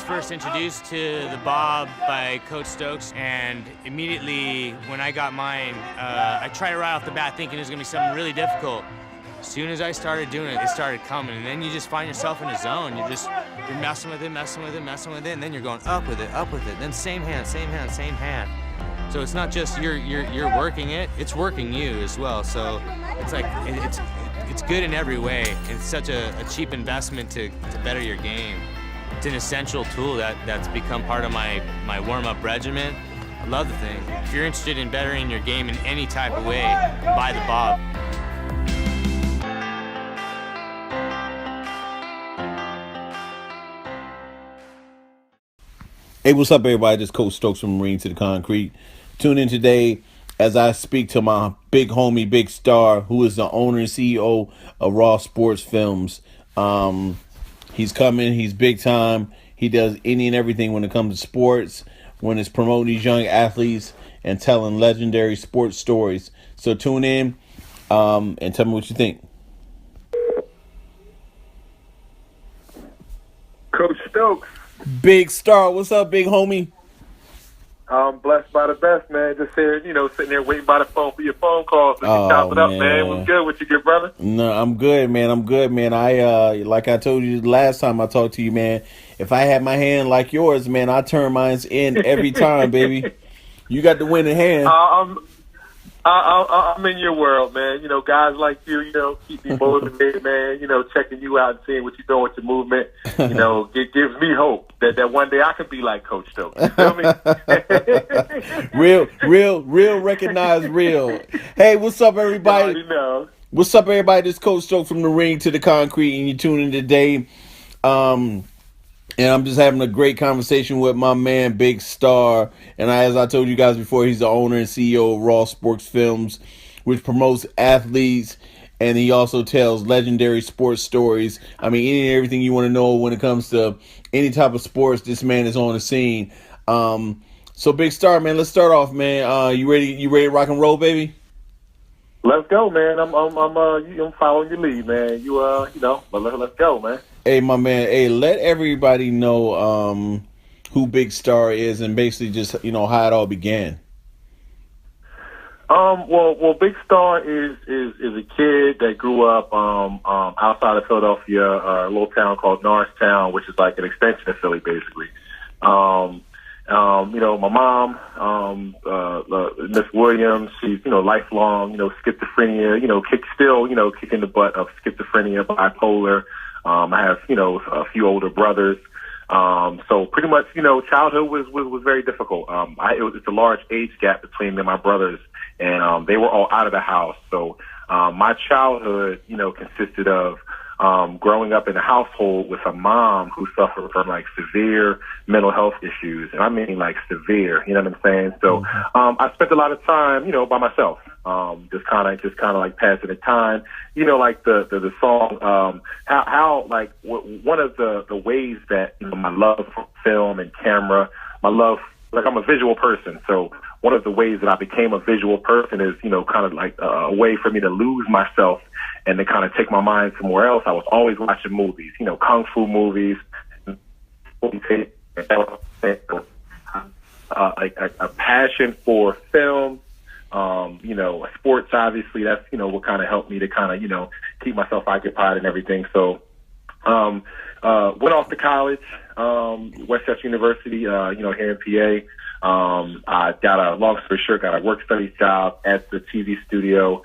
first introduced to the bob by Coach Stokes, and immediately when I got mine, I tried it right off the bat thinking it was going to be something really difficult. As soon as I started doing it, it started coming, and then you just find yourself in a zone. You're messing with it, and then you're going up with it, then same hand. So it's not just you're working it, it's working you as well. So it's like it's good in every way. It's such a cheap investment to better your game. It's an essential tool that's become part of my warm-up regimen. I love the thing. If you're interested in bettering your game in any type of way, buy the bob. Hey, what's up, everybody? This is Coach Stokes from Marine to the Concrete. Tune in today as I speak to my big homie, Big Star, who is the owner and CEO of Raw Sports Films. He's coming. He's big time. He does any and everything when it comes to sports, when it's promoting these young athletes and telling legendary sports stories. So tune in and tell me what you think. Coach Stokes. Big Star, what's up, big homie? I'm blessed by the best, man. Just here, sitting there waiting by the phone for your phone call. So you chop it up, man. What's good with you, good brother? No, I'm good, man. I like I told you the last time I talked to you, man. If I had my hand like yours, man, I turn mine in every time, baby. You got the winning hand. I'm in your world, man. Guys like you, keep me motivated, man. Checking you out and seeing what you're doing with your movement. It gives me hope that one day I could be like Coach Stokes. You feel me? real, recognize real. Hey, what's up, everybody? What's up, everybody? This is Coach Stokes from the Ring to the Concrete, and you're tuning in today. And I'm just having a great conversation with my man, Big Star. And as I told you guys before, he's the owner and CEO of Raw Sports Films, which promotes athletes. And he also tells legendary sports stories. I mean, any and everything you want to know when it comes to any type of sports, this man is on the scene. So Big Star, man, let's start off, man. You ready to rock and roll, baby? Let's go, man. I'm following your lead, man. But let's go, man. Hey, my man. Hey, let everybody know who Big Star is and basically just how it all began. Well, Big Star is a kid that grew up outside of Philadelphia, a little town called Norristown, which is like an extension of Philly, basically. My mom, Miss Williams, she's, lifelong, schizophrenia, kicking the butt of schizophrenia, bipolar. I have, a few older brothers. So pretty much, childhood was very difficult. It's a large age gap between me and my brothers, and they were all out of the house. So my childhood, consisted of growing up in a household with a mom who suffered from like severe mental health issues, and I mean like severe. You know what I'm saying? So I spent a lot of time, by myself, just kind of like passing the time. Like the song, how like one of the ways that my love for film and camera, my love, like I'm a visual person, so one of the ways that I became a visual person is, kind of like a way for me to lose myself and to kind of take my mind somewhere else. I was always watching movies, kung fu movies, like a passion for film, sports, obviously, that's, what kind of helped me to kind of, keep myself occupied and everything. So, went off to college, Westchester University, here in PA. I got a, long story short, got a work studies job at the TV studio.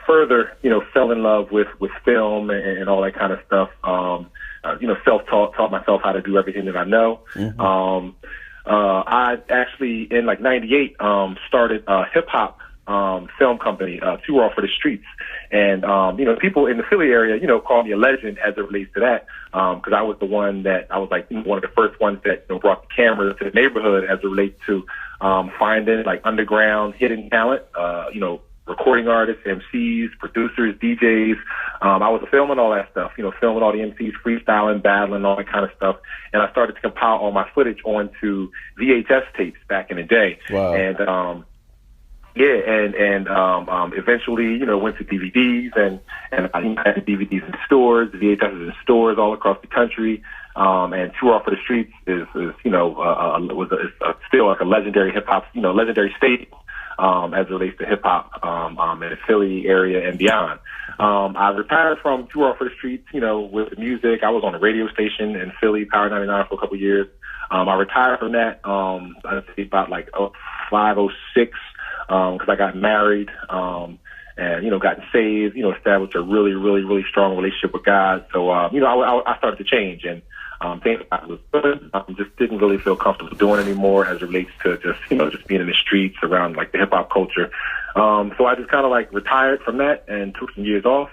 Further, fell in love with film and all that kind of stuff. Self-taught, taught myself how to do everything that I know. Mm-hmm. I actually, in like 98, started a hip-hop film company, Two Raw for the Streets. And, people in the Philly area, call me a legend as it relates to that, because I was the one that, I was like one of the first ones that brought the cameras to the neighborhood as it relates to finding like underground hidden talent, recording artists, MCs, producers, DJs. I was filming all that stuff, filming all the MCs, freestyling, battling, all that kind of stuff. And I started to compile all my footage onto VHS tapes back in the day. Wow. And Yeah, and eventually, went to DVDs, and I had the DVDs in stores, VHSs in stores all across the country. And Tour Off of the Streets is still like a legendary hip hop, legendary staple, as it relates to hip hop, in the Philly area and beyond. I retired from Tour Off of the Streets, with the music. I was on a radio station in Philly, Power 99 for a couple of years. I retired from that, I'd say about like 05, 06. Because I got married, and, got saved, established a really, really, really strong relationship with God. So, I started to change, and things I was good. Just didn't really feel comfortable doing anymore as it relates to just being in the streets around like the hip hop culture. So I just kind of like retired from that and took some years off.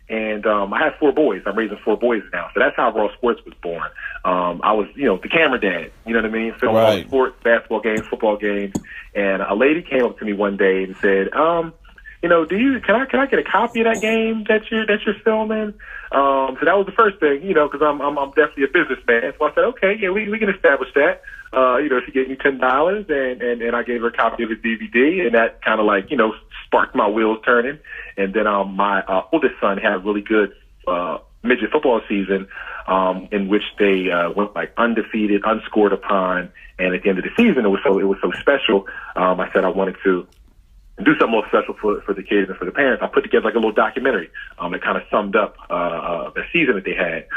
And I have 4 boys. I'm raising 4 boys now. So that's how Raw Sports was born. I was, the camera dad, you know what I mean? Filming all sports, basketball games, football games. And a lady came up to me one day and said, can I get a copy of that game that you're filming? So that was the first thing, because I'm definitely a businessman. So I said, okay, yeah, we can establish that. She gave me $10 and I gave her a copy of the DVD, and that kind of like, sparked my wheels turning. And then my oldest son had a really good midget football season, in which they went like undefeated, unscored upon, and at the end of the season, it was so special. I said I wanted to do something more special for the kids and for the parents. I put together like a little documentary that kind of summed up the season that they had.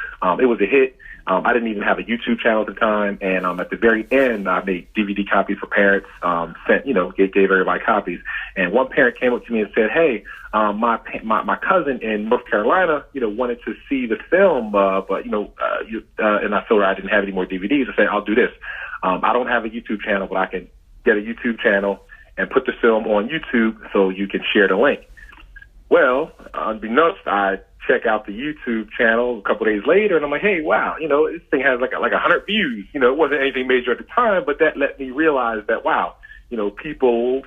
It was a hit. I didn't even have a YouTube channel at the time, and at the very end, I made DVD copies for parents. Gave everybody copies. And one parent came up to me and said, "Hey, my cousin in North Carolina, wanted to see the film, but and I told her I didn't have any more DVDs. I said, I'll do this. I don't have a YouTube channel, but I can get a YouTube channel and put the film on YouTube so you can share the link." Well, unbeknownst, I check out the YouTube channel a couple of days later, and I'm like, hey, wow, this thing has like 100 views. It wasn't anything major at the time, but that let me realize that, wow, there's people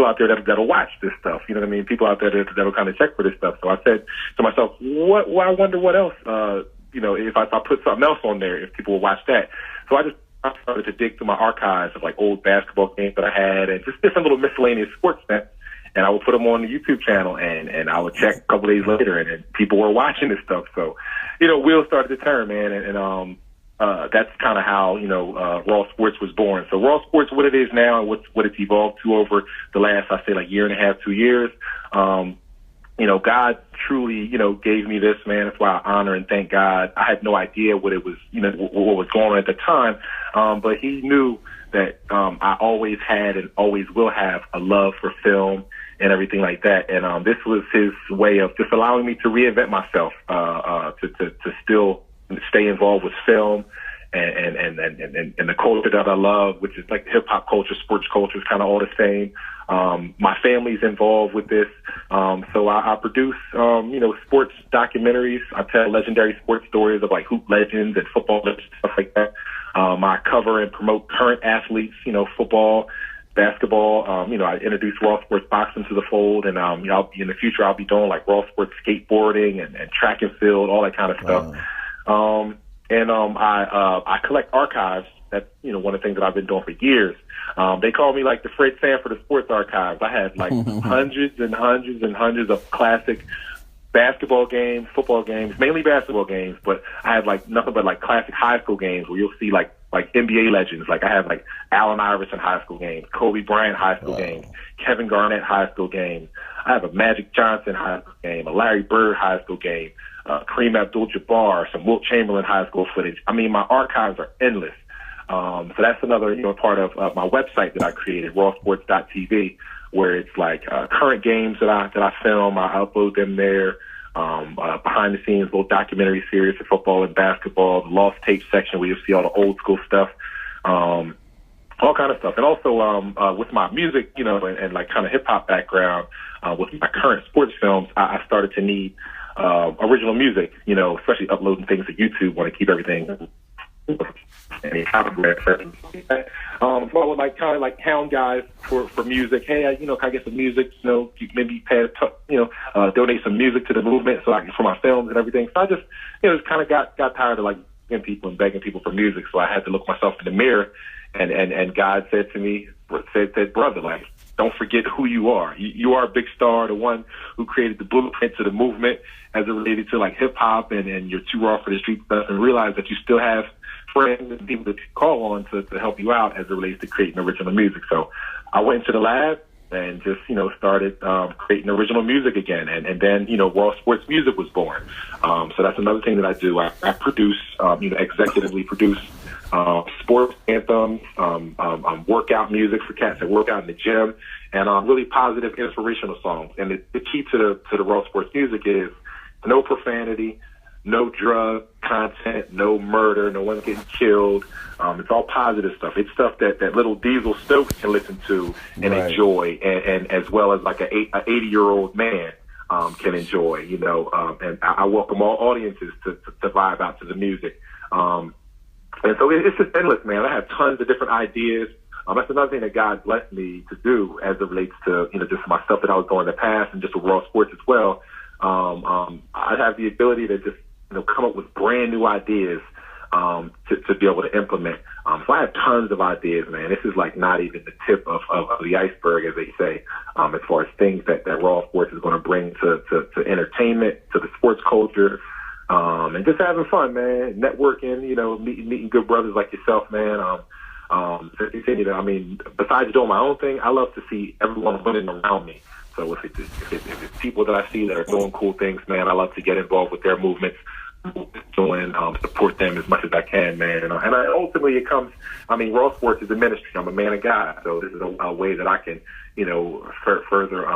out there that'll watch this stuff. You know what I mean? People out there that'll kind of check for this stuff. So I said to myself, I wonder what else, if I put something else on there, if people will watch that. So I started to dig through my archives of like old basketball games that I had and just different little miscellaneous sports bets. And I would put them on the YouTube channel, and I would check a couple days later, and people were watching this stuff. So, wheels started to turn, man, and that's kind of how Raw Sports was born. So Raw Sports, what it is now, and what it's evolved to over the last, I say, like year and a half, 2 years. God truly, gave me this, man. That's why I honor and thank God. I had no idea what it was, what was going on at the time, but He knew that I always had and always will have a love for film and everything like that. And this was His way of just allowing me to reinvent myself, to still stay involved with film and the culture that I love, which is like hip hop culture, sports culture is kind of all the same. My family's involved with this. So I produce, sports documentaries. I tell legendary sports stories of like hoop legends and football legends, stuff like that. I cover and promote current athletes, football, basketball. I introduce Raw Sports boxing to the fold, and in the future I'll be doing like Raw Sports skateboarding and track and field, all that kind of stuff. I collect archives. That's one of the things that I've been doing for years. They call me like the Fred Sanford of sports archives. I have like hundreds and hundreds and hundreds of classic basketball games, football games, mainly basketball games, but I have like nothing but like classic high school games where you'll see like NBA legends. Like I have like Allen Iverson high school games, Kobe Bryant high school games, Kevin Garnett high school games. I have a Magic Johnson high school game, a Larry Bird high school game, Kareem Abdul-Jabbar, some Wilt Chamberlain high school footage. I mean, my archives are endless. So that's another, part of my website that I created, rawsports.tv, where it's like current games that I film. I upload them there. Behind the scenes, little documentary series for football and basketball, the lost tape section where you'll see all the old school stuff, all kind of stuff. And also with my music, and like kind of hip hop background, with my current sports films, I started to need original music, especially uploading things to YouTube, want to keep everything. So I would like kind of like hound guys for music. Hey, can I get some music? Maybe donate some music to the movement for my films and everything. So I just kind of got tired of like begging people for music. So I had to look myself in the mirror, and God said to me, said brother, like don't forget who you are. You are a big star, the one who created the blueprint to the movement as it related to like hip hop and your Too Raw for the Street stuff, and realize that you still have friends and people that you call on to help you out as it relates to creating original music. So I went into the lab and just, started creating original music again. And then, Raw Sports Music was born. So that's another thing that I do. I produce, executively produce sports anthems, workout music for cats that work out in the gym, and really positive, inspirational songs. And the key to the Raw Sports Music is no profanity, no drug content, no murder, no one getting killed. It's all positive stuff. It's stuff that little Diesel Stokes can listen to and enjoy, and as well as like an 80-year-old man can enjoy, and I welcome all audiences to vibe out to the music. And so it's just endless, man. I have tons of different ideas. That's another thing that God blessed me to do as it relates to, just my stuff that I was doing in the past and just with Raw Sports as well. I have the ability to just, come up with brand new ideas to be able to implement. So I have tons of ideas, man. This is like not even the tip of the iceberg, as they say, as far as things that Raw Sports is going to bring to entertainment, to the sports culture, and just having fun, man. Networking, meeting good brothers like yourself, man. Besides doing my own thing, I love to see everyone winning around me. So if it's people that I see that are doing cool things, man, I love to get involved with their movements, support them as much as I can, man. And ultimately it comes, Raw Sports is a ministry. I'm a man of God. So this is a way that I can, further,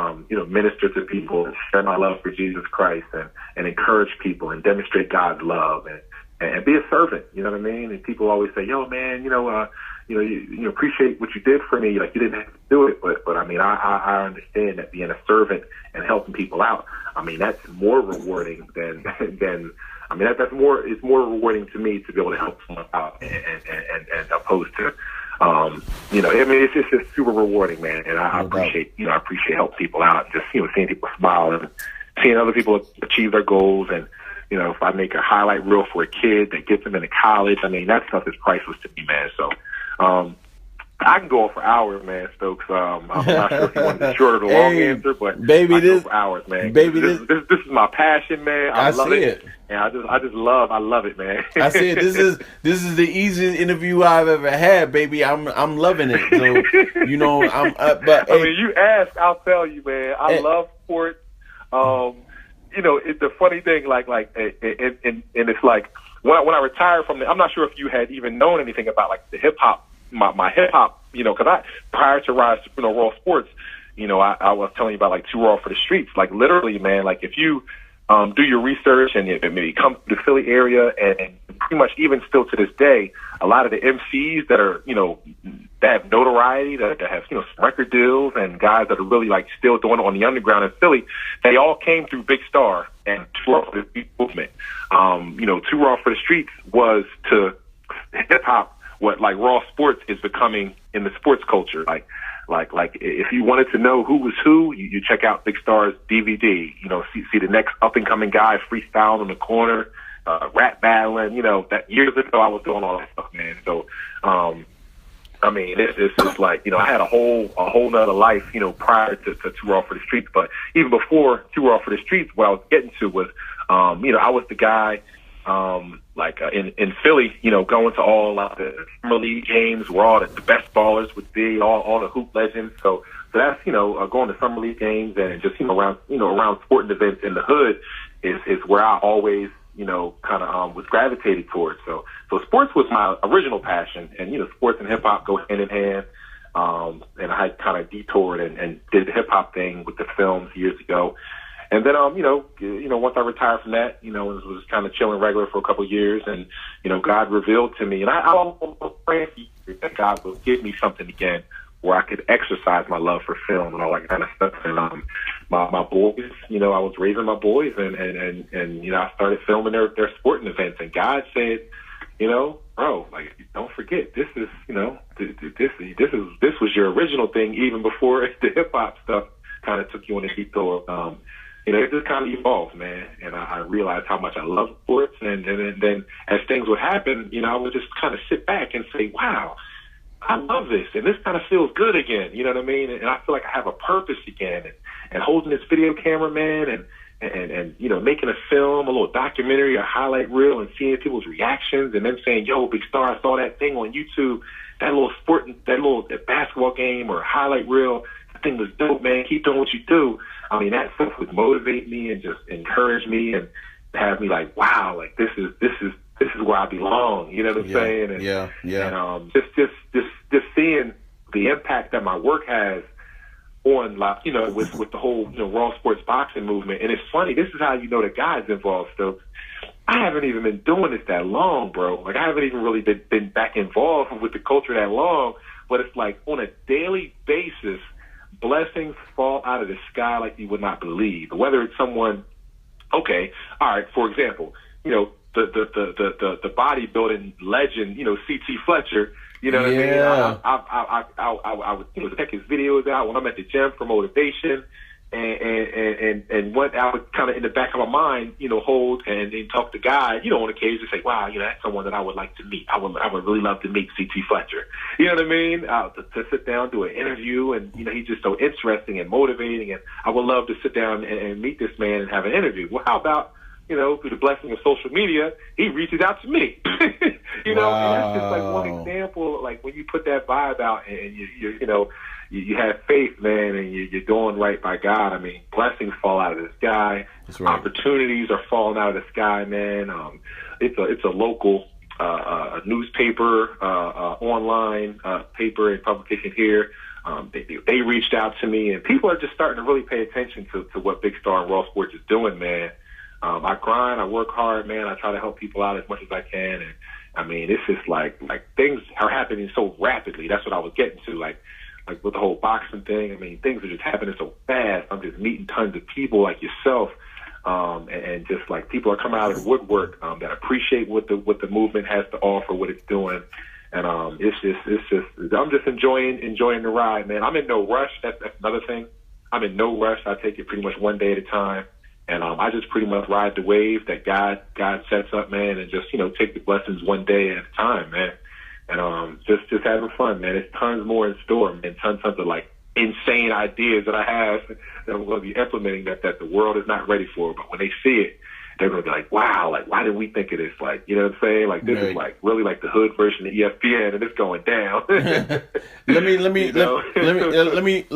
minister to people, share my love for Jesus Christ and encourage people and demonstrate God's love and be a servant. You know what I mean? And people always say, yo, man, you appreciate what you did for me. Like, you didn't have to do it, but I understand that being a servant and helping people out, that's more rewarding than that's more. It's more rewarding to me to be able to help someone out, and opposed to, it's just super rewarding, man. And I appreciate helping people out, just seeing people smile and seeing other people achieve their goals. And if I make a highlight reel for a kid that gets them into college, that stuff is priceless to me, man. So I can go on for hours, man, Stokes. I'm not sure if you want the short or the long answer, but baby, I can go for hours, man. Baby, this is my passion, man. I love it. And I love it, man. I see it. This is the easiest interview I've ever had, baby. I'm loving it. So you ask, I'll tell you, man. I love sports. It's the funny thing, and it's like when I retired from I'm not sure if you had even known anything about like the hip hop. My hip hop, because prior to Raw Sports, I was telling you about like Too Raw for the Streets. Like literally, man, like if you do your research and maybe come to the Philly area, and pretty much even still to this day, a lot of the MCs that are that have notoriety, that have some record deals, and guys that are really like still doing it on the underground in Philly, they all came through Big Star and Too Raw for the Streets movement. Too Raw for the Streets was to hip hop what like Raw Sports is becoming in the sports culture. Like if you wanted to know who was who, you check out Big Star's DVD. See the next up and coming guy freestyling on the corner, rap battling. That years ago I was doing all that stuff, man. So, it's just like I had a whole nother life, prior to Too Raw for the Streets. But even before Too Raw for the Streets, what I was getting to was, I was the guy. In Philly, going to all the summer league games where all the best ballers would be, all the hoop legends. So that's, going to summer league games and just, around sporting events in the hood is where I always, was gravitated towards. So sports was my original passion, and, sports and hip hop go hand in hand. And I kind of detoured and did the hip hop thing with the films years ago. And then, once I retired from that, was kind of chilling regular for a couple of years, and, God revealed to me, and I was praying that God would give me something again where I could exercise my love for film and all that kind of stuff. And my boys, I was raising my boys, and I started filming their sporting events, and God said, bro, like, don't forget, this is, this was your original thing even before the hip hop stuff kind of took you on a detour. It just kind of evolved, man. And I realized how much I love sports. And then as things would happen, I would just kind of sit back and say, wow, I love this, and this kind of feels good again. You know what I mean? And I feel like I have a purpose again. And holding this video camera, man, and you know, making a film, a little documentary, a highlight reel, and seeing people's reactions, and them saying, "Yo, Big Star, I saw that thing on YouTube, that little that basketball game or highlight reel. That thing was dope, man. Keep doing what you do." I mean, that stuff would motivate me and just encourage me and have me like, wow, like this is where I belong. You know what I'm saying? And, And just seeing the impact that my work has on, like, you know, with the whole, you know, raw sports boxing movement. And it's funny, this is how you know the guys involved, Stokes. I haven't even been doing this that long, bro. Like, I haven't even really been back involved with the culture that long. But it's like on a daily basis, blessings fall out of the sky like you would not believe. Whether it's someone, okay, all right, for example, you know, the bodybuilding legend, you know, C.T. Fletcher. You know what I mean? I would, you know, check his videos out when I'm at the gym for motivation, and what I would kind of in the back of my mind, you know, hold and talk to guys, you know, on occasion say, wow, you know, that's someone that I would like to meet. I would really love to meet C.T. Fletcher. You know what I mean? To sit down, do an interview, and, you know, he's just so interesting and motivating, and I would love to sit down and meet this man and have an interview. Well, how about, you know, through the blessing of social media, he reaches out to me. You know, and that's just like one example. Like when you put that vibe out and you know, you have faith, man, and you're doing right by God. I mean, blessings fall out of the sky. That's right. Opportunities are falling out of the sky, man. It's a local newspaper, online paper and publication here. They reached out to me, and people are just starting to really pay attention to what Big Star and Raw Sports is doing, man. I grind, I work hard, man. I try to help people out as much as I can, and I mean, it's just like things are happening so rapidly. That's what I was getting to, like with the whole boxing thing. I mean, things are just happening so fast. I'm just meeting tons of people like yourself, and just like people are coming out of the woodwork that appreciate what the movement has to offer, what it's doing, and it's just I'm just enjoying the ride, man. I'm in no rush. That's another thing. I'm in no rush. I take it pretty much one day at a time. And I just pretty much ride the wave that God sets up, man, and just, you know, take the blessings one day at a time, man. And just having fun, man. There's tons more in store, man. Tons of like insane ideas that I have that I'm going to be implementing that the world is not ready for. But when they see it, they're going to be like, wow, like, why didn't we think of this? Like, you know what I'm saying? Like, this is like really like the hood version of ESPN, and it's going down. let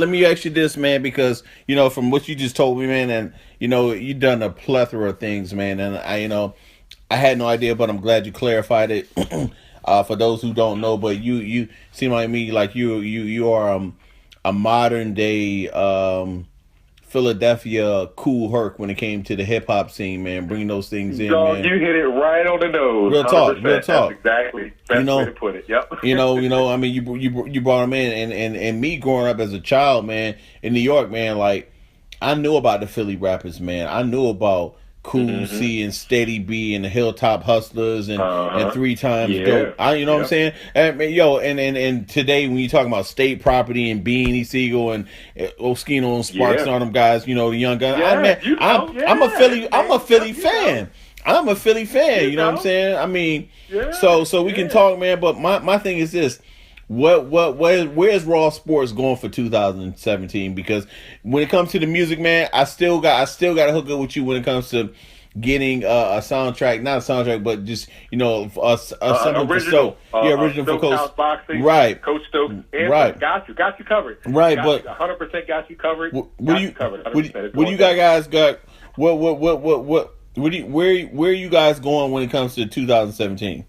me ask you this, man, because, you know, from what you just told me, man, and, you know, you've done a plethora of things, man, and I had no idea, but I'm glad you clarified it. For those who don't know, but you seem like me, like you are a modern day Philadelphia Kool Herc when it came to the hip hop scene, man. Bringing those things in, man. You hit it right on the nose. Real talk. That's exactly best way to put it. Yep. you know. I mean, you brought them in, and me growing up as a child, man, in New York, man. Like, I knew about the Philly rappers, man. I knew about Cool C and Steady B and the Hilltop Hustlers and 3 Times Dope. You know what I'm saying? And and today when you talking about State Property and Beanie Siegel and Oskino and Sparks and all them guys, you know, the young guys. I'm a Philly fan. I'm a Philly fan. You know what I'm saying? I mean, so we can talk, man. But my thing is this. Where's Raw Sports going for 2017? Because when it comes to the music, man, I still got to hook up with you when it comes to getting a soundtrack, not a soundtrack, but just, you know, something original, original for Coach Boxing, right? Coach Stokes, right? Got you covered, right? But 100% got you covered. What you guys got? Where are you guys going when it comes to 2017?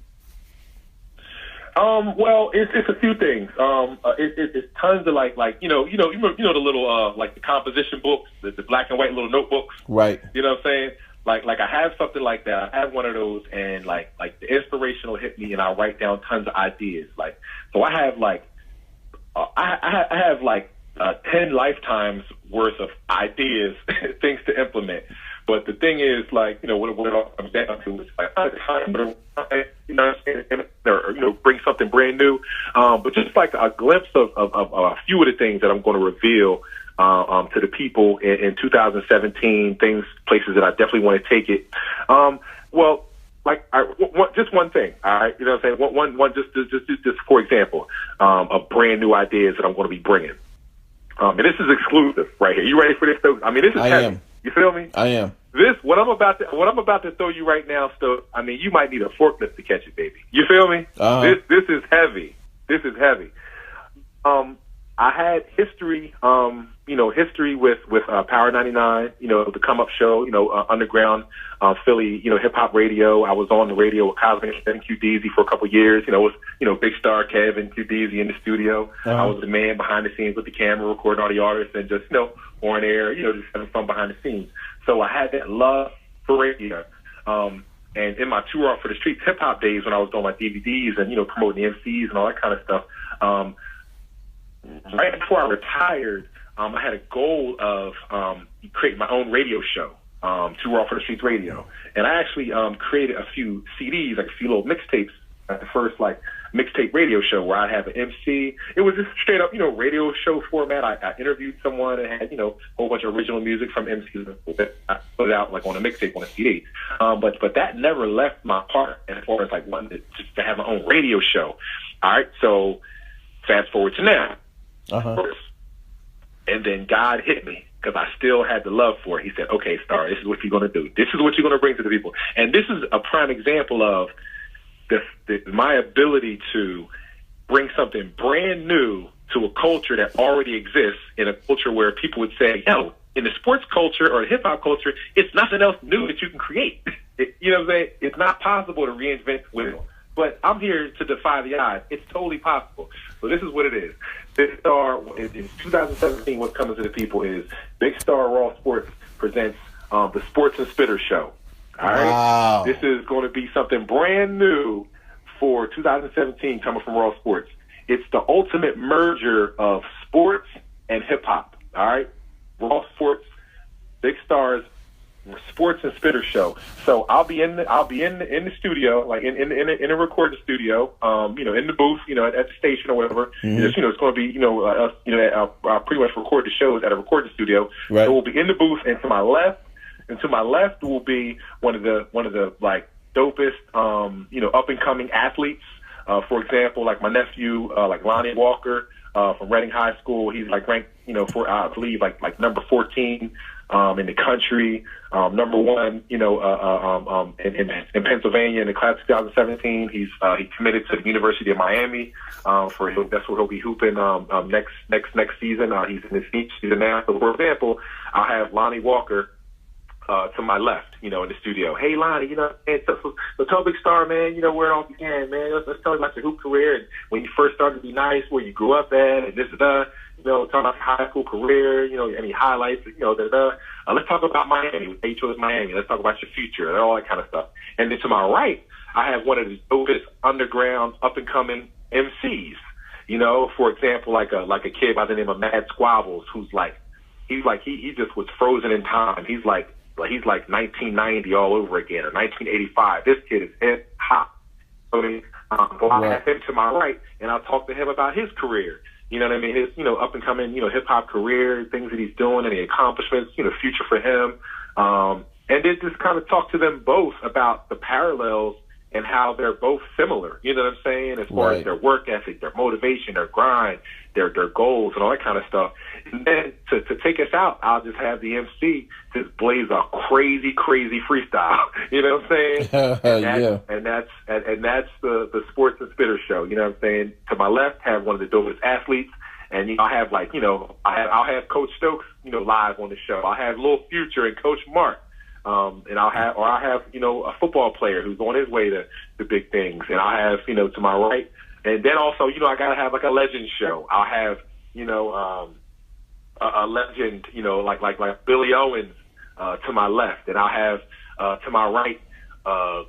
Well, it's a few things. It's tons of like you know the little like the composition books, the black and white little notebooks. Right. You know what I'm saying? Like I have something like that. I have one of those, and like the inspiration will hit me, and I'll write down tons of ideas. Like, so I have like I have like 10 lifetimes worth of ideas, things to implement. But the thing is, like, you know, what it all comes down to is like, you know what I'm saying, or, you know, bring something brand new. But just like a glimpse of a few of the things that I'm going to reveal to the people in 2017, places that I definitely want to take it. Well, just one thing, all right? You know what I'm saying? Just for example, of brand new ideas that I'm going to be bringing. And this is exclusive right here. You ready for this, Stokes? I mean, this is heavy. Am. You feel me? I am. What I'm about to throw you right now, Stokes. I mean, you might need a forklift to catch it, baby. You feel me? This is heavy. This is heavy. I had history, with Power 99, the Come Up Show, underground Philly, hip hop radio. I was on the radio with Cosmic and Q Deezy for a couple of years. It was, Big Star, Kev, and Q Deezy in the studio. I was the man behind the scenes with the camera, recording all the artists, and just, on air, just having fun behind the scenes. So I had that love for radio. And in my tour off for the streets hip hop days, when I was doing my DVDs and, promoting the MCs and all that kind of stuff, right before I retired, I had a goal of creating my own radio show, Tour Off for the Streets Radio. And I actually created a few CDs, like a few little mixtapes at the first, mixtape radio show where I have an MC. It was just straight up, radio show format. I interviewed someone and had, a whole bunch of original music from MCs that I put it out on a mixtape on a CD. But that never left my heart as far as wanting to have my own radio show. All right, so fast forward to now. And then God hit me because I still had the love for it. He said, okay, Star, this is what you're going to do. This is what you're going to bring to the people. And this is a prime example of my ability to bring something brand new to a culture that already exists, in a culture where people would say, yo, in the sports culture or the hip hop culture, it's nothing else new that you can create. You know what I'm saying? It's not possible to reinvent wheel. But I'm here to defy the odds. It's totally possible. So this is what it is. Big Star, in 2017, what's coming to the people is Big Star Raw Sports presents the Sports and Spitter Show. All right? Wow. This is going to be something brand new for 2017 coming from Raw Sports. It's the ultimate merger of sports and hip-hop. All right? Raw Sports, Big Star's Sports and Spitter Show. So I'll be in the studio, in a recording studio, in the booth, at the station or whatever. Mm-hmm. Just, it's going to be, I'll pretty much record the shows at a recording studio. Right. So we'll be in the booth, and to my left will be one of the dopest, up and coming athletes. For example, my nephew, Lonnie Walker, from Reading High School. He's ranked, for I believe number 14 in the country, number one, in Pennsylvania in the class of 2017. He committed to the University of Miami. That's where he'll be hooping next season. He's in his senior season now. So, for example, I'll have Lonnie Walker to my left, in the studio. Hey, Lonnie, so tell Big Star, man, where it all began, man. Let's tell him about your hoop career and when you first started to be nice, where you grew up at, and this and that. Talk about your high school career, any highlights, let's talk about Miami. How you chose Miami. Let's talk about your future and all that kind of stuff. And then to my right, I have one of the dopest underground up-and-coming MCs. For example, like a kid by the name of Mad Squabbles, who's he just was frozen in time. He's like 1990 all over again, or 1985. This kid is hip hop. I'll have him to my right, and I'll talk to him about his career. You know what I mean? His, up and coming, hip hop career, things that he's doing, and the accomplishments, future for him. And then just kind of talk to them both about the parallels and how they're both similar. You know what I'm saying? As far as their work ethic, their motivation, their grind, their goals, and all that kind of stuff. And then to take us out, I'll just have the MC just blaze a crazy freestyle. You know what I'm saying? And that's the Sports and Spitter Show. You know what I'm saying? To my left, have one of the dopest athletes, and I'll have I'll have Coach Stokes, live on the show. I'll have Lil Future and Coach Mark. And I'll have a football player who's on his way to big things. And I'll have, to my right. And then also, I gotta have a legend show. I'll have, a legend, like Billy Owens, to my left. And I'll have, to my right, a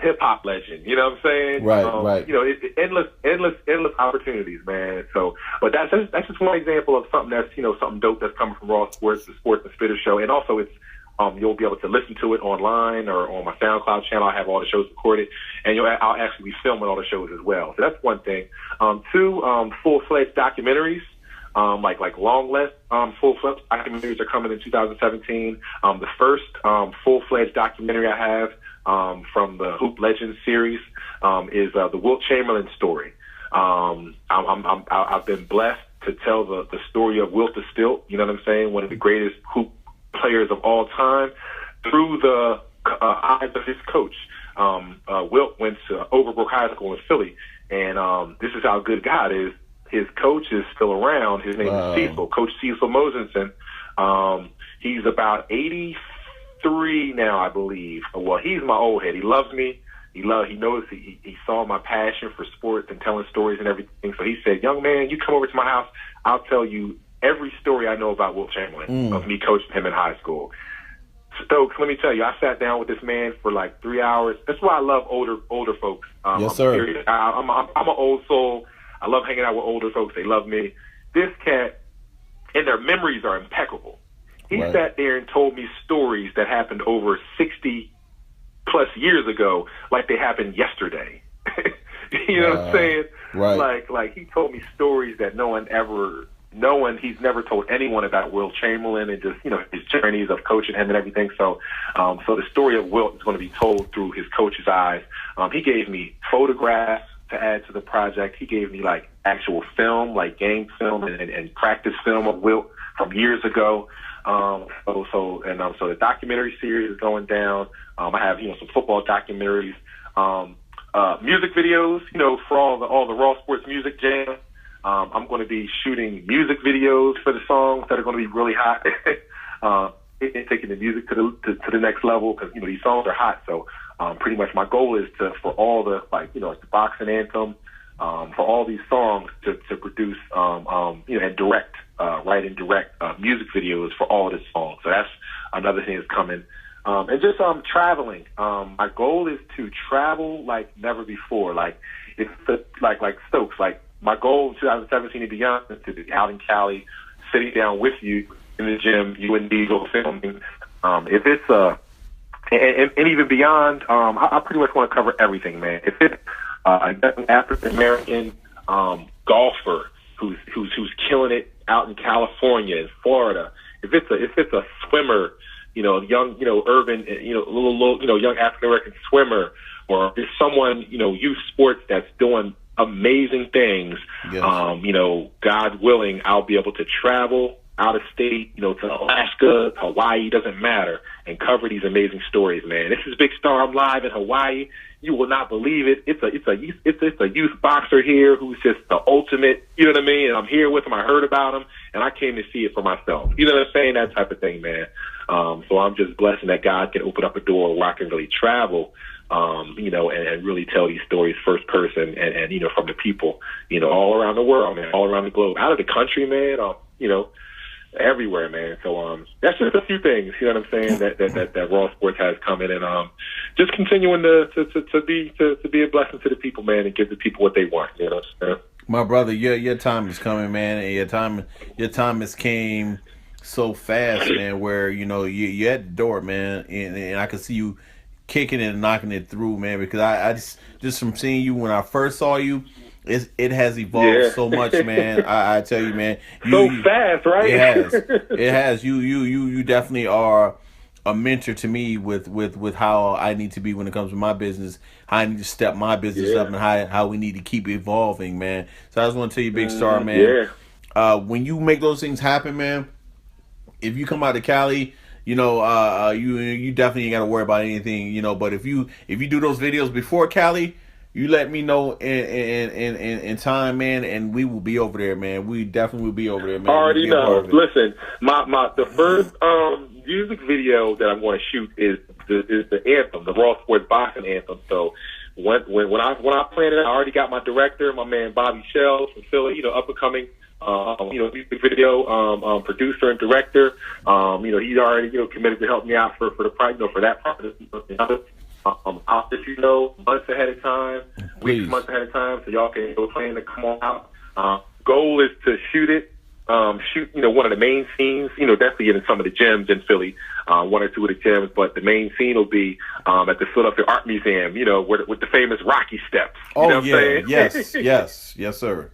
hip hop legend. You know what I'm saying? Right. Endless opportunities, man. So, but that's just one example of something that's something dope that's coming from Raw Sports, the Sports and Spitter Show, and also it's you'll be able to listen to it online or on my SoundCloud channel. I have all the shows recorded, and I'll actually be filming all the shows as well. So that's one thing. Two, full-fledged documentaries. like long length full-fledged documentaries are coming in 2017. The first full-fledged documentary I have from the Hoop Legends series is the Wilt Chamberlain story. I've been blessed to tell the story of Wilt the Stilt, you know what I'm saying, one of the greatest hoop players of all time, through the eyes of his coach. Wilt went to Overbrook High School in Philly, and this is how good God is. His coach is still around. His name is Cecil, Coach Cecil Mosenson. He's about 83 now, I believe. Well, he's my old head. He loves me. He knows he saw my passion for sports and telling stories and everything. So he said, young man, you come over to my house, I'll tell you every story I know about Wilt Chamberlain, of me coaching him in high school. Stokes, let me tell you, I sat down with this man for like 3 hours. That's why I love older folks. Yes, sir. I'm an old soul. I love hanging out with older folks. They love me. This cat, and their memories are impeccable. He sat there and told me stories that happened over 60 plus years ago, like they happened yesterday. You know what I'm saying? Right. Like he told me stories that he's never told anyone about Wilt Chamberlain, and just, you know, his journeys of coaching him and everything. So the story of Wilt is going to be told through his coach's eyes. He gave me photographs to add to the project. He gave me like actual film, like game film and practice film of Wilt from years ago. So the documentary series is going down. I have, you know, some football documentaries, music videos, you know, for all the Raw Sports Music Jam. I'm going to be shooting music videos for the songs that are going to be really hot. Taking the music to the next level, because, you know, these songs are hot. So pretty much my goal is for all the, like, you know, like the boxing anthem, for all these songs to produce, you know, and write and direct music videos for all the songs. So that's another thing that's coming. And just traveling. My goal is to travel like never before. Like it's like Stokes. Like my goal in 2017 and beyond is to be out in Cali, sitting down with you in the gym, you and Diesel filming. If it's and even beyond, I pretty much want to cover everything, man. If it's an African American golfer who's killing it out in California and Florida, if it's a swimmer, you know, young, you know, urban, you know, little, you know, young African American swimmer, or if someone, you know, youth sports that's doing amazing things, yes. You know, God willing, I'll be able to travel out of state, you know, to Alaska, Hawaii, doesn't matter, and cover these amazing stories, man. This is Big Star. I'm live in Hawaii. You will not believe it. It's a youth boxer here who's just the ultimate, you know what I mean? And I'm here with him. I heard about him, and I came to see it for myself. You know what I'm saying? That type of thing, man. So I'm just blessed that God can open up a door where I can really travel, you know, and really tell these stories first person and, you know, from the people, you know, all around the world, man, all around the globe, out of the country, man, you know, everywhere, man. So that's just a few things, you know what I'm saying, that Raw Sports has coming, and just continuing to be a blessing to the people, man, and give the people what they want, you know what I'm saying? My brother, your time is coming, man, and your time has came so fast, man, where, you know, you're at the door, man, and I can see you kicking it and knocking it through, man, because I just from seeing you when I first saw you, it has evolved so much, man. I tell you, man. So fast, right? It has. You definitely are a mentor to me with how I need to be when it comes to my business, how I need to step my business up, and how we need to keep evolving, man. So I just want to tell you, Big Star, man. When you make those things happen, man, if you come out to Cali, you know, you definitely ain't got to worry about anything, you know. But if you do those videos before Cali, you let me know in time, man, and we will be over there, man. We definitely will be over there, man. Already know. Listen, the first music video that I'm going to shoot is the anthem, the Raw Sports Boxing anthem. So when I planned it, I already got my director, my man Bobby Shells from Philly, you know, up and coming, you know, music video producer and director. You know, he's already, you know, committed to help me out for the project, you know, for that project. I'll let you know months ahead of time, weeks, months ahead of time, so y'all can go plan to come on out. Goal is to shoot it shoot, one of the main scenes, definitely in some of the gyms in Philly, one or two of the gyms, but the main scene will be at the Philadelphia Art Museum, with the famous Rocky steps. You know what I'm saying? Yes, sir.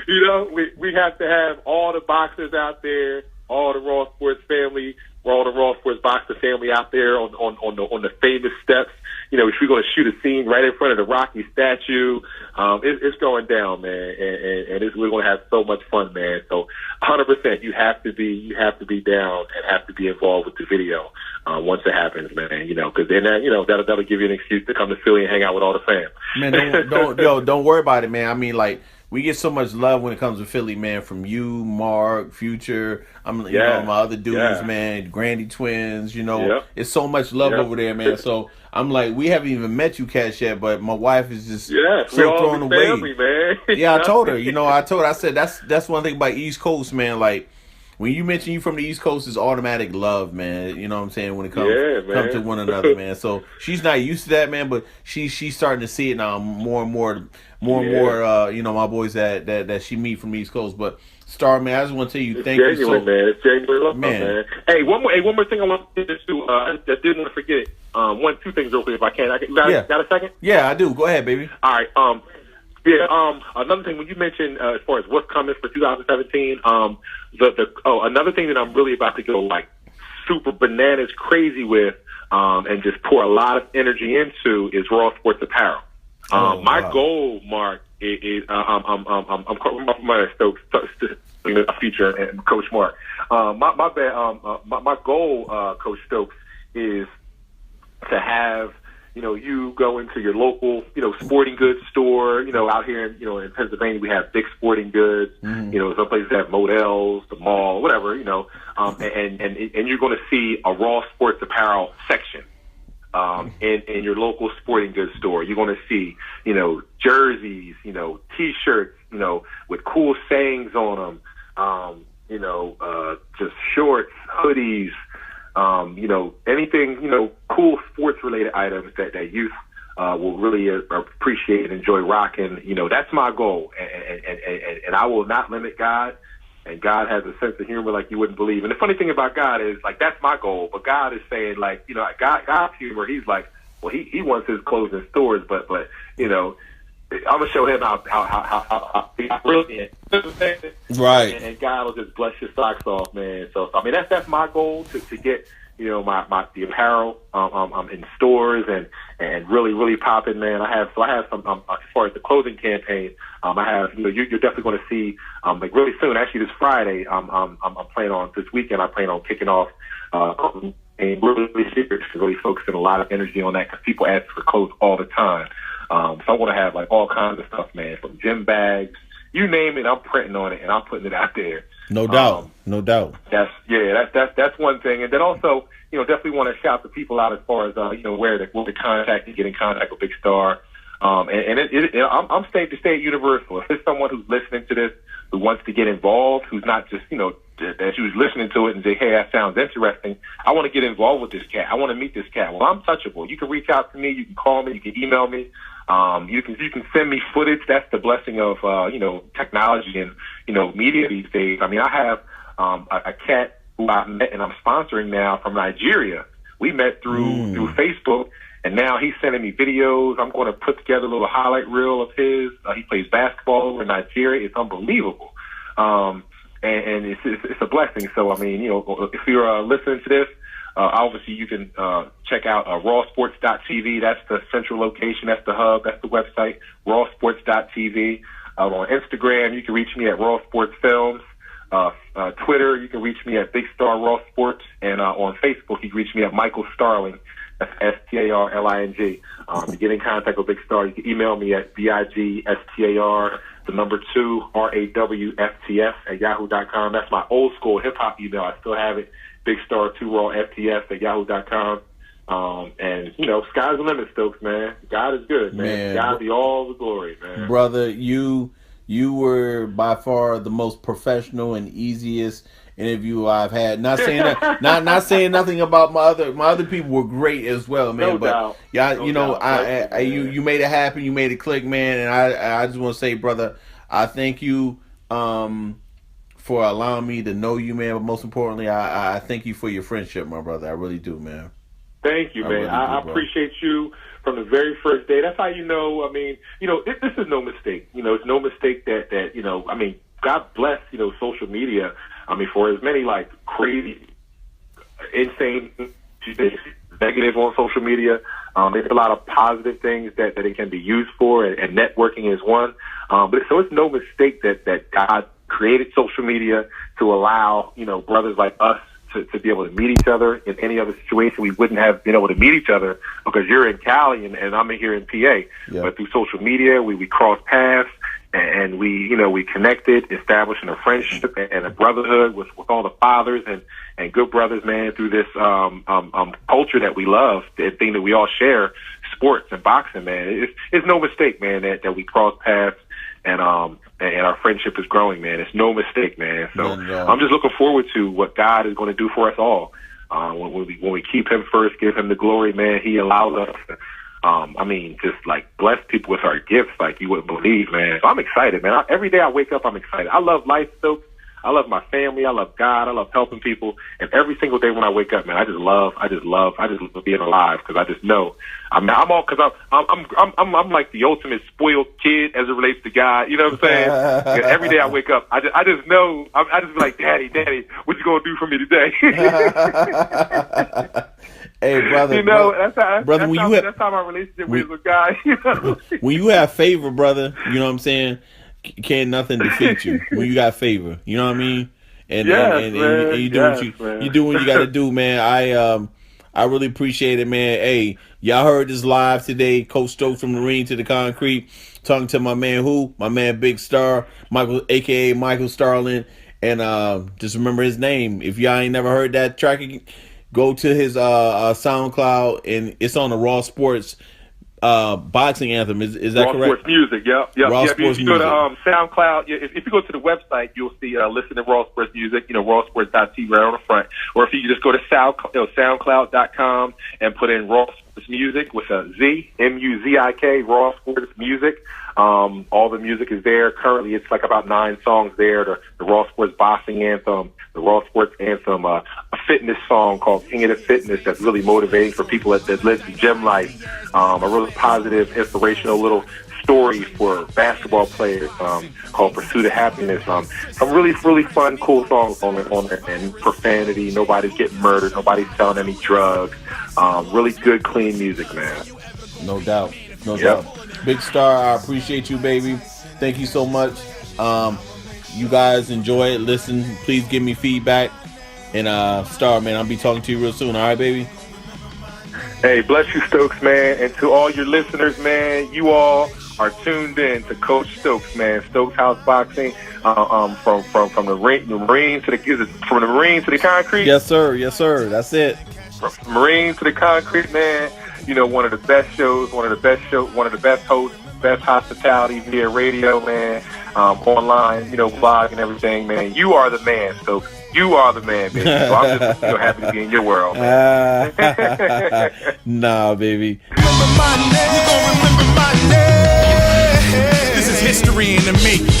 We have to have all the boxers out there, all the Raw Sports family, all the Raw Sports boxer family out there on the famous steps. If we're going to shoot a scene right in front of the Rocky statue, it's going down, man, and we're going to have so much fun, man. So, 100%, you have to be down and have to be involved with the video once it happens, man. Because then that'll give you an excuse to come to Philly and hang out with all the fans. Man, don't worry about it, man. I mean, like, we get so much love when it comes to Philly, man, from you, Mark, Future, my other dudes, man, Grandy Twins, It's so much love over there, man. So I'm like, we haven't even met you cats yet, but my wife is just so thrown away. Family, man. Yeah, I told her, I said that's one thing about East Coast, man, like, when you mention you from the East Coast, it's automatic love, man. You know what I'm saying? When it comes to one another, man. So she's not used to that, man, but she's starting to see it now more and more. My boys that she meet from the East Coast. But Star, man, I just want to tell you, thank you so much, man. It's genuine love, man. Hey, one more thing I want to do. I didn't want to forget. Two things real quick, if I can. Got a second? Yeah, I do. Go ahead, baby. All right. Another thing when you mentioned as far as what's coming for 2017, another thing that I'm really about to go like super bananas crazy with, and just pour a lot of energy into is Raw Sports apparel. My goal, Mark, is I'm Stokes, a future and Coach Mark. My goal, Coach Stokes, is to have you go into your local, sporting goods store. Out here in Pennsylvania, we have Dick's Sporting Goods. Some places have Modell's, the mall, whatever. And you're going to see a Raw Sports apparel section. In your local sporting goods store, you're going to see, jerseys, T-shirts, with cool sayings on them, just shorts, hoodies, anything, cool sports-related items that youth will really appreciate and enjoy rocking. That's my goal, and I will not limit God. And God has a sense of humor like you wouldn't believe. And the funny thing about God is, like, that's my goal. But God is saying, like, God's humor, he's like, well, he wants his clothes in stores, but I'm going to show him how brilliant. Right. And God will just bless your socks off, man. So I mean, that's my goal to get, the apparel in stores and really popping, man. I have some as far as the clothing campaign. I have you're definitely going to see like really soon. Actually, this Friday, I'm planning on this weekend. I plan on kicking off and really serious, really focusing a lot of energy on that because people ask for clothes all the time. So I want to have like all kinds of stuff, man, from gym bags, you name it. I'm printing on it and I'm putting it out there. No doubt. That's one thing, and then also, definitely want to shout the people out as far as where to contact and get in contact with Big Star. I'm staying to stay at Universal. If there's someone who's listening to this who wants to get involved, who's not just that she was listening to it and say, hey, that sounds interesting. I want to get involved with this cat. I want to meet this cat. Well, I'm touchable. You can reach out to me. You can call me. You can email me. You can send me footage. That's the blessing of technology and media these days. I mean, I have a cat who I've met and I'm sponsoring now from Nigeria. We met through Facebook, and now he's sending me videos. I'm going to put together a little highlight reel of his. He plays basketball over in Nigeria. It's unbelievable, and it's a blessing. So I mean, if you're listening to this. Obviously, you can check out rawsports.tv. That's the central location. That's the hub. That's the website, rawsports.tv. On Instagram, you can reach me at Raw Sports Films. Twitter, you can reach me at Big Star Raw Sports. And on Facebook, you can reach me at Michael Starling. That's Starling. To get in contact with Big Star, you can email me at BIGSTAR, the number 2, RAWFTF at yahoo.com. That's my old school hip hop email. I still have it. Big Star 2 Raw FTF at yahoo.com. And sky's the limit, Stokes, man. God is good, man. God be all the glory, man. Brother, you were by far the most professional and easiest interview I've had. Not saying that, not saying nothing about my other people were great as well, man. You made it happen. You made it click, man. And I just want to say, brother, I thank you for allowing me to know you, man. But most importantly, I thank you for your friendship, my brother. I really do, man. Thank you, man. Really I appreciate you from the very first day. That's how you know. I mean, this is no mistake. It's no mistake that I mean, God bless, social media. I mean, for as many like crazy, insane, negative on social media, there's a lot of positive things that it can be used for, and networking is one. But so it's no mistake that God created social media to allow, brothers like us to be able to meet each other. In any other situation, we wouldn't have been able to meet each other because you're in Cali and I'm here in PA. Yeah. But through social media, we crossed paths and we connected, establishing a friendship and a brotherhood with all the fathers and good brothers, man, through this culture that we love, the thing that we all share, sports and boxing, man. It's no mistake, man, that we crossed paths. And our friendship is growing, man. It's no mistake, man. So I'm just looking forward to what God is going to do for us all. When we keep Him first, give Him the glory, man. He allows us to, just like bless people with our gifts, like you wouldn't believe, man. So I'm excited, man. Every day I wake up, I'm excited. I love life, Stokes. I love my family. I love God. I love helping people. And every single day when I wake up, man, I just love being alive because I just know I'm like the ultimate spoiled kid as it relates to God. You know what I'm saying? And every day I wake up, I just know I just be like, Daddy, what you gonna do for me today? Hey, brother. That's how my relationship is with God. When you have favor, brother, you know what I'm saying? Can't nothing defeat you when you got favor. You know what I mean? And you do what you do what you got to do, man. I really appreciate it, man. Hey, y'all heard this live today. Coach Stokes from the ring to the concrete, talking to my man Big Star, Michael, aka Michael Starling, and just remember his name. If y'all ain't never heard that track, go to his SoundCloud, and it's on the Raw Sports boxing anthem. Is that Raw correct? Sports music, yep. Raw If Sports you go to music. SoundCloud, if you go to the website, you'll see listen to Raw Sports music, rawsports.tv right on the front. Or if you just go to SoundCloud.com and put in Raw Sports Music with a Z, MUZIK, Raw Sports Music. All the music is there. Currently, it's like about 9 songs there. The Raw Sports boxing anthem, the Raw Sports anthem, a fitness song called King of the Fitness that's really motivating for people that live the gym life. A really positive, inspirational little story for basketball players called Pursuit of Happiness. Some really, really fun, cool songs on there. And profanity, nobody's getting murdered, nobody's selling any drugs. Really good, clean music, man. No doubt. Big Star, I appreciate you, baby. Thank you so much. You guys enjoy it. Listen, please give me feedback. And Star, man, I'll be talking to you real soon. All right, baby? Hey, bless you, Stokes, man. And to all your listeners, man, you all are tuned in to Coach Stokes, man. Stokes House Boxing, from the Marine to the concrete. Yes, sir. That's it. From Marine to the concrete, man. One of the best shows, one of the best hosts, best hospitality via radio, man. Online, blog and everything, man. You are the man, Stokes. You are the man, baby. So I'm just happy to be in your world, man. Nah, baby. Remember my name. You gon' remember my name. This is history in the making.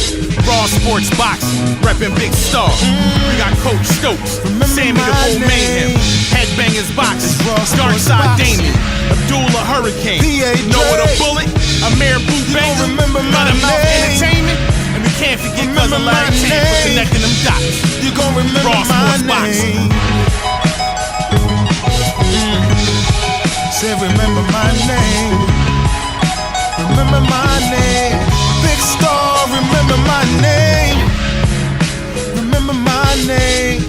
Raw Sports Boxing, reppin' Big Star. We got Coach Stokes, Sammy the Bull Mayhem, Headbangers Boxing, Darkside Damien, Abdullah Hurricane, Noah the Bullet, Amir Boo Banger, Mouth Entertainment, and we can't forget Cousin Larry Tank for connecting them dots. You gon' remember Raw Sports Boxing. Say remember my name. Remember my name. Big Star, remember my name. Remember my name.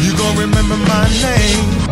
You gon' remember my name.